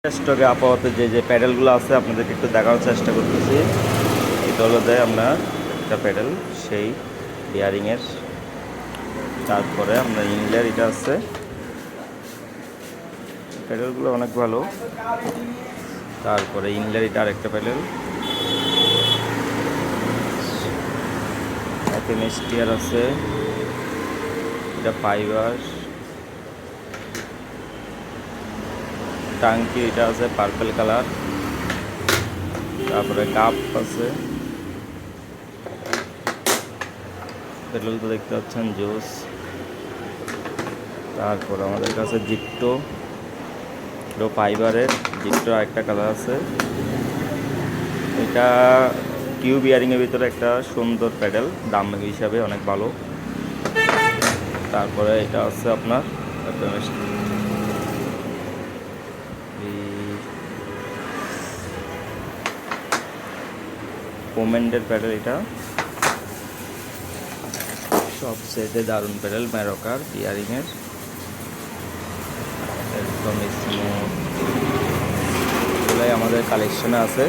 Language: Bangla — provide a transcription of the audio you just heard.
স্টকে আপাতত যে প্যাডেলগুলো আছে আপনাদেরকে একটু দেখানোর চেষ্টা করতেছি। এটা হলো দেয় আপনার একটা প্যাডেল সেই বিয়ারিংয়ের। তারপরে আপনার ইংল্যান্ড এটা আছে, প্যাডেলগুলো অনেক ভালো। তারপরে ইংল্যান্ড এটা আরেকটা প্যাডেল, স্টিয়ার আছে, এটা ফাইবার টাঙ্কি, এটা আছে পার্পল কালার। তারপরে কাপ আছে, পেট্রোল তো দেখতে পাচ্ছেন জুস। তারপর আমাদের কাছে জিপ্টো, ফাইবারের জিপ্টো আরেকটা কালার আছে। এটা টিউব বিয়ারিংয়ের ভিতরে একটা সুন্দর প্যাডেল, দাম হিসাবে অনেক ভালো। তারপরে এটা আছে আপনার কোমেন্ডের প্যাডেল, এটা সব সেটে দারুণ প্যাডেল, ম্যারকার বিয়ারিংয়ের, একদম স্মুথ। এগুলাই আমাদের কালেকশনে আছে।